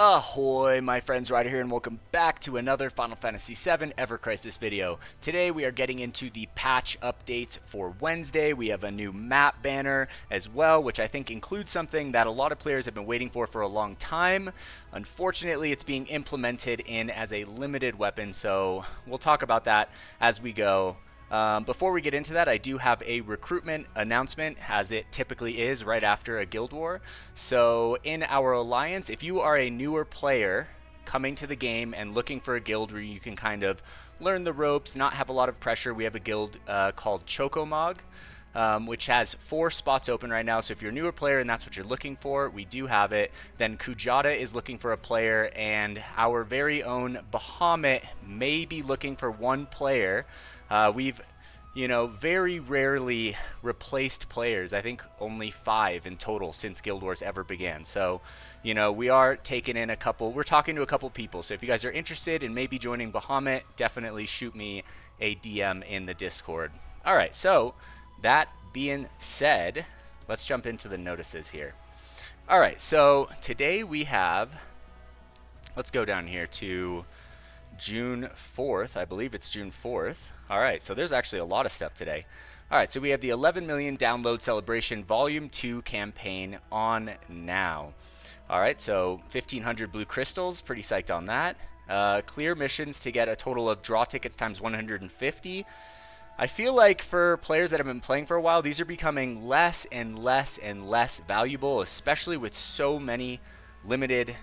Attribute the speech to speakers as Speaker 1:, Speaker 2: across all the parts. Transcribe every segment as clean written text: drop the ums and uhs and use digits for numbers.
Speaker 1: Ahoy, my friends, Ryder here, and welcome back to another Final Fantasy VII Ever Crisis video. Today we are getting into the patch updates for Wednesday. We have a new map banner as well, which I think includes something that a lot of players have been waiting for a long time. Unfortunately, it's being implemented in as a limited weapon, so we'll talk about that as we go. Before we get into that, I do have a recruitment announcement, as it typically is right after a guild war. So in our alliance, if you are a newer player coming to the game and looking for a guild where you can kind of learn the ropes, not have a lot of pressure, we have a guild called Chocomog, which has 4 spots open right now. So if you're a newer player and that's what you're looking for, we do have it. Then Kujata is looking for a player, and our very own Bahamut may be looking for 1 player. We've, very rarely replaced players. I think only 5 in total since Guild Wars ever began. So, we are taking in we're talking to a couple people. So if you guys are interested in maybe joining Bahamut, definitely shoot me a DM in the Discord. All right, so that being said, let's jump into the notices here. All right, so today we have, let's go down here to June 4th. I believe it's June 4th. All right, so there's actually a lot of stuff today. All right, so we have the 11 million download celebration volume 2 campaign on now. All right, so 1,500 blue crystals, pretty psyched on that. Clear missions to get a total of draw tickets times 150. I feel like for players that have been playing for a while, these are becoming less and less and less valuable, especially with so many limited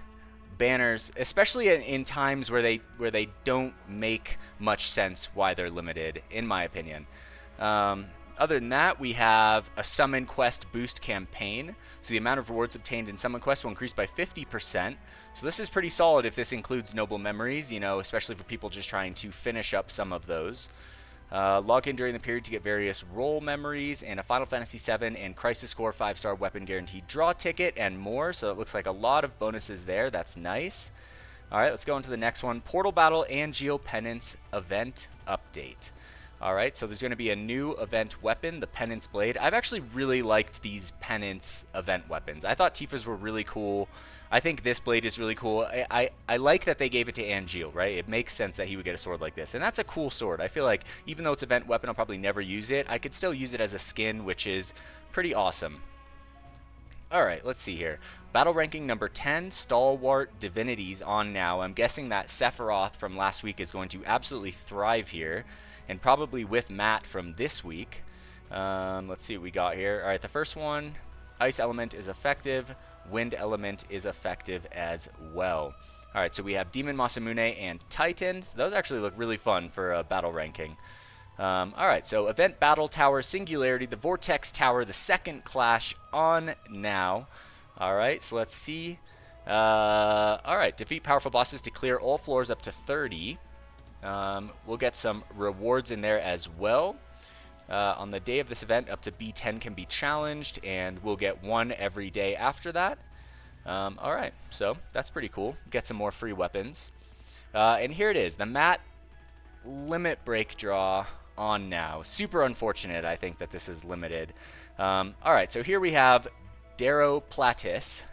Speaker 1: banners, especially in times where they don't make much sense why they're limited, in my opinion. Other than that, we have a summon quest boost campaign, so the amount of rewards obtained in summon quest will increase by 50%. So this is pretty solid if this includes noble memories, especially for people just trying to finish up some of those. Log in during the period to get various role memories and a Final Fantasy VII and Crisis Core 5-star weapon guaranteed draw ticket and more. So it looks like a lot of bonuses there. That's nice. All right, let's go on to the next one. Portal Battle and Geo Penance event update. All right, so there's going to be a new event weapon, the Penance Blade. I've actually really liked these Penance event weapons. I thought Tifa's were really cool. I think this blade is really cool. I like that they gave it to Angeal, right? It makes sense that he would get a sword like this. And that's a cool sword. I feel like even though it's an event weapon, I'll probably never use it. I could still use it as a skin, which is pretty awesome. All right, let's see here. Battle ranking number 10, Stalwart Divinities on now. I'm guessing that Sephiroth from last week is going to absolutely thrive here, and probably with Matt from this week. Let's see what we got here. All right, the first one, Ice Element is effective. Wind Element is effective as well. All right, so we have Demon Masamune and Titan. So those actually look really fun for a battle ranking. All right, so Event Battle Tower Singularity, the Vortex Tower, the second clash on now. All right, so let's see. All right, defeat powerful bosses to clear all floors up to 30. We'll get some rewards in there as well. On the day of this event, up to B10 can be challenged, and we'll get 1 every day after that. All right, so that's pretty cool. Get some more free weapons. And here it is, the Matt Limit Break Draw on now. Super unfortunate, I think, that this is limited. All right, so here we have Darrow Platis.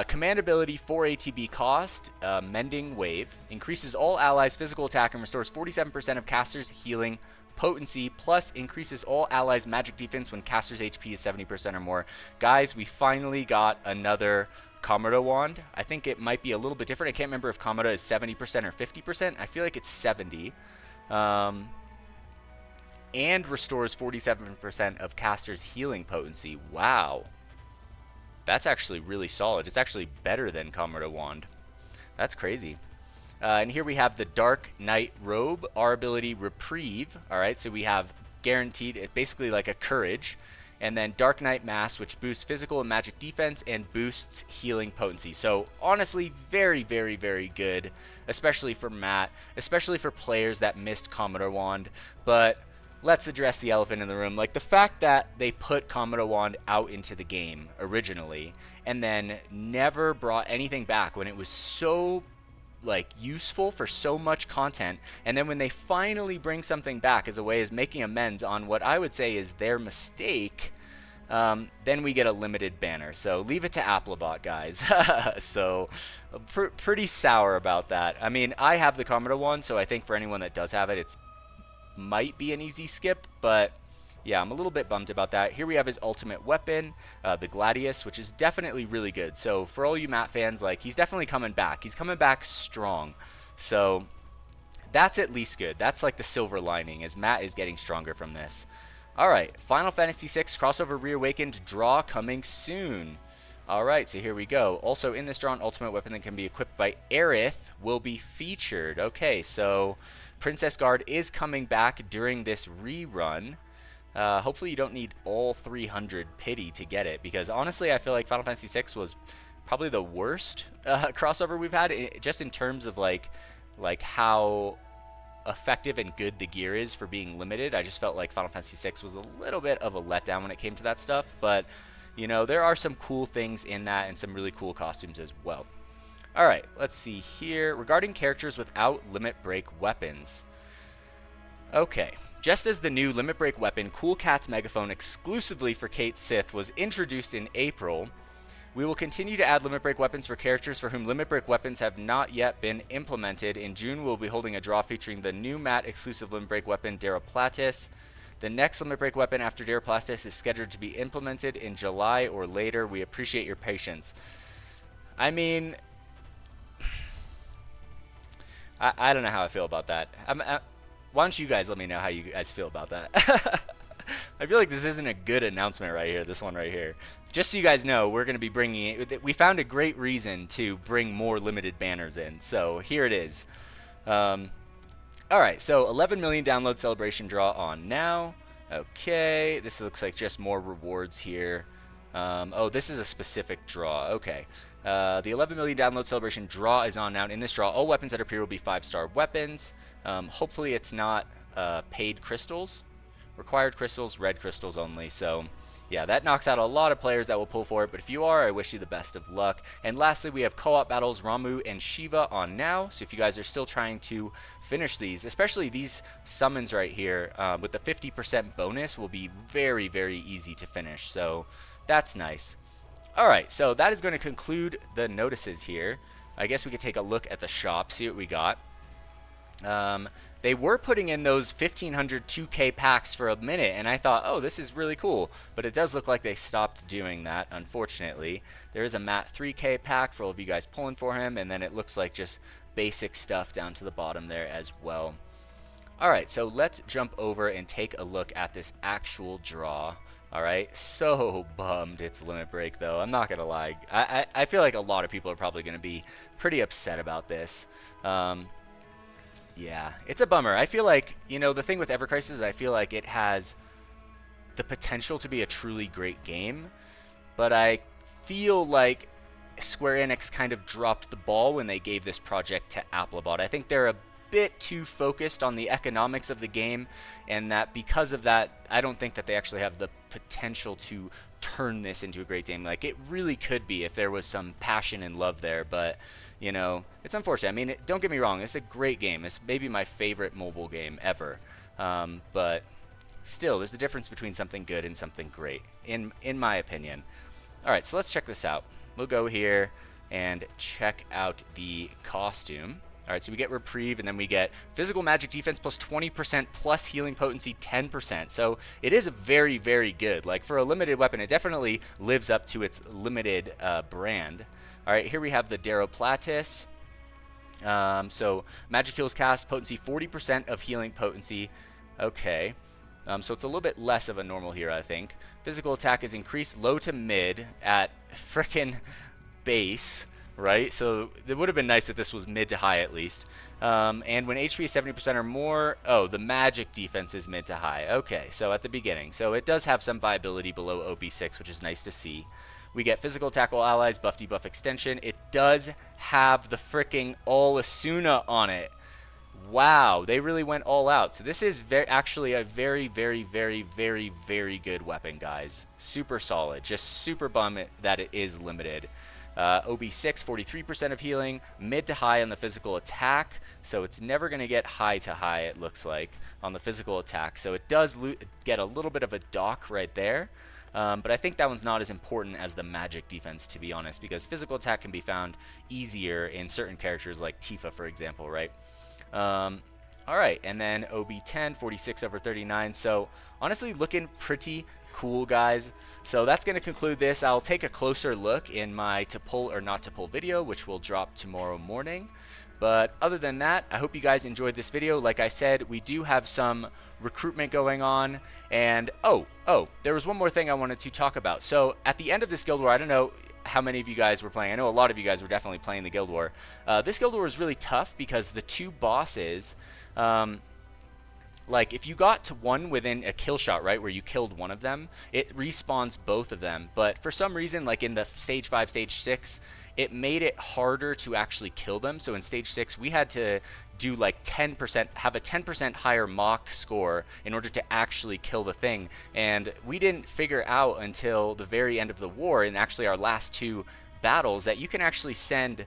Speaker 1: Command ability 4 ATB cost, Mending Wave, increases all allies' physical attack and restores 47% of casters' healing potency, plus increases all allies' magic defense when casters' HP is 70% or more. Guys, we finally got another Kamura wand. I think it might be a little bit different. I can't remember if Kamura is 70% or 50%. I feel like it's 70. And restores 47% of casters' healing potency. Wow. That's actually really solid. It's actually better than Kamura Wand. That's crazy. And here we have the Dark Knight Robe, our ability Reprieve. All right, so we have guaranteed, it's basically like a Courage. And then Dark Knight Mask, which boosts physical and magic defense and boosts healing potency. So honestly, very, very, very good, especially for Matt, especially for players that missed Kamura Wand. But let's address the elephant in the room. Like, the fact that they put Kamura Wand out into the game originally and then never brought anything back when it was so useful for so much content, and then when they finally bring something back as a way of making amends on what I would say is their mistake, then we get a limited banner. So leave it to Applebot, guys. So pretty sour about that. I mean, I have the Kamura one, so I think for anyone that does have it, it's might be an easy skip, but yeah, I'm a little bit bummed about that. Here we have his ultimate weapon, the Gladius, which is definitely really good. So for all you Matt fans, like, he's definitely coming back. He's coming back strong. So that's at least good. That's like the silver lining, as Matt is getting stronger from this. All right, Final Fantasy VI Crossover Reawakened draw coming soon. All right, so here we go. Also in this draw, an ultimate weapon that can be equipped by Aerith will be featured. Okay, so Princess Guard is coming back during this rerun. Hopefully you don't need all 300 pity to get it, because honestly I feel like Final Fantasy VI was probably the worst crossover we've had, just in terms of like how effective and good the gear is for being limited. I just felt like Final Fantasy VI was a little bit of a letdown when it came to that stuff, but you know, there are some cool things in that and some really cool costumes as well. All right, let's see here. Regarding characters without limit break weapons. Okay, just as the new limit break weapon, Cool Cat's Megaphone, exclusively for Kate Sith, was introduced in April, we will continue to add limit break weapons for characters for whom limit break weapons have not yet been implemented. In June, we'll be holding a draw featuring the new Matt exclusive limit break weapon, Deraplatis. The next limit break weapon after Deraplatis is scheduled to be implemented in July or later. We appreciate your patience. I mean, I don't know how I feel about that. Why don't you guys let me know how you guys feel about that? I feel like this isn't a good announcement right here, this one right here. Just so you guys know, we're going to be bringing it. We found a great reason to bring more limited banners in, so here it is. Alright, so 11 million download celebration draw on now. Okay, this looks like just more rewards here. Oh, this is a specific draw. Okay. The 11 million download celebration draw is on now. In this draw, all weapons that appear will be 5-star weapons. Hopefully it's not paid crystals. Required crystals, red crystals only. So yeah, that knocks out a lot of players that will pull for it, but if you are, I wish you the best of luck. And lastly, we have co-op battles Ramu and Shiva on now, so if you guys are still trying to finish these, especially these summons right here, with the 50% bonus, will be very, very easy to finish, so that's nice. Alright, so that is going to conclude the notices here. I guess we could take a look at the shop, see what we got. They were putting in those 1500 2K packs for a minute, and I thought, oh, this is really cool. But it does look like they stopped doing that, unfortunately. There is a Matt 3K pack for all of you guys pulling for him, and then it looks like just basic stuff down to the bottom there as well. Alright, so let's jump over and take a look at this actual draw. Alright, so bummed it's limit break, though. I'm not going to lie. I feel like a lot of people are probably going to be pretty upset about this. Yeah, it's a bummer. I feel like, you know, the thing with Ever Crisis is I feel like it has the potential to be a truly great game, but I feel like Square Enix kind of dropped the ball when they gave this project to Applebot. I think they're a bit too focused on the economics of the game, and that because of that, I don't think that they actually have the potential to turn this into a great game. Like, it really could be if there was some passion and love there, but you know, it's unfortunate. I mean, don't get me wrong, it's a great game. It's maybe my favorite mobile game ever, but still, there's a difference between something good and something great, in my opinion. Alright, so let's check this out. We'll go here and check out the costume. Alright, so we get Reprieve, and then we get Physical Magic Defense plus 20% plus Healing Potency 10%. So it is very, very good. Like, for a limited weapon, it definitely lives up to its limited brand. Alright, here we have the Deraplatis. So Magic Heals cast, potency 40% of healing potency. Okay. So it's a little bit less of a normal here, I think. Physical attack is increased low to mid at frickin' base, right? So it would have been nice if this was mid to high at least. And when HP is 70% or more, oh, the magic defense is mid to high. Okay, so at the beginning. So it does have some viability below OB6, which is nice to see. We get physical attack while allies, buff debuff extension. It does have the fricking all Asuna on it. Wow, they really went all out. So this is actually a very, very, very, very, very good weapon, guys. Super solid. Just super bummed that it is limited. OB6, 43% of healing, mid to high on the physical attack. So it's never going to get high to high, it looks like, on the physical attack. So it does get a little bit of a dock right there. But I think that one's not as important as the magic defense, to be honest, because physical attack can be found easier in certain characters like Tifa, for example, right? All right, and then OB10, 46 over 39. So honestly, looking pretty cool, guys. So that's going to conclude this. I'll take a closer look in my to pull or not to pull video, which will drop tomorrow morning. But other than that, I hope you guys enjoyed this video. Like I said, we do have some recruitment going on. And oh, there was one more thing I wanted to talk about. So at the end of this Guild War, I don't know how many of you guys were playing. I know a lot of you guys were definitely playing the Guild War. This Guild War is really tough because the two bosses, like if you got to one within a kill shot, right, where you killed one of them, it respawns both of them. But for some reason, like in the stage 5, stage 6, it made it harder to actually kill them. So in stage 6, we had to do like 10%, have a 10% higher mock score in order to actually kill the thing. And we didn't figure out until the very end of the war, and actually our last two battles, that you can actually send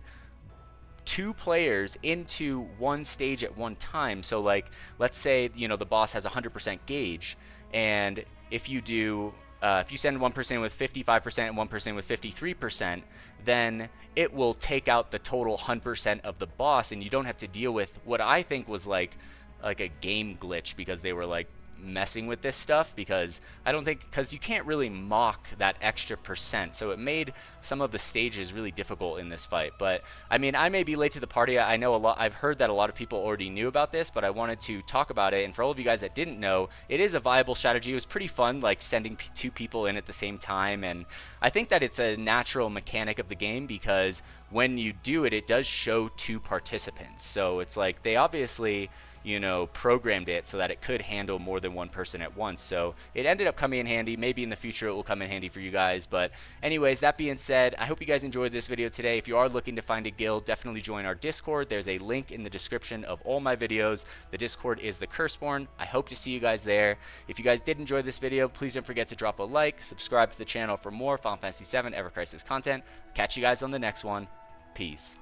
Speaker 1: two players into one stage at one time. So like, let's say, you know, the boss has 100% gauge, and if you do if you send one person with 55% and one person with 53%, then it will take out the total 100% of the boss, and you don't have to deal with what I think was like a game glitch, because they were like messing with this stuff, because I don't think, because you can't really mock that extra percent, so it made some of the stages really difficult in this fight. But I mean, I may be late to the party. I know a lot, I've heard that a lot of people already knew about this, but I wanted to talk about it. And for all of you guys that didn't know, it is a viable strategy. It was pretty fun, like sending two people in at the same time, and I think that it's a natural mechanic of the game, because when you do it, it does show two participants. So it's like they obviously, you know, programmed it so that it could handle more than one person at once. So it ended up coming in handy. Maybe in the future it will come in handy for you guys. But anyways, that being said, I hope you guys enjoyed this video today. If you are looking to find a guild, definitely join our Discord. There's a link in the description of all my videos. The Discord is the Curseborn. I hope to see you guys there. If you guys did enjoy this video, please don't forget to drop a like, subscribe to the channel for more Final Fantasy VII Ever Crisis content. Catch you guys on the next one. Peace.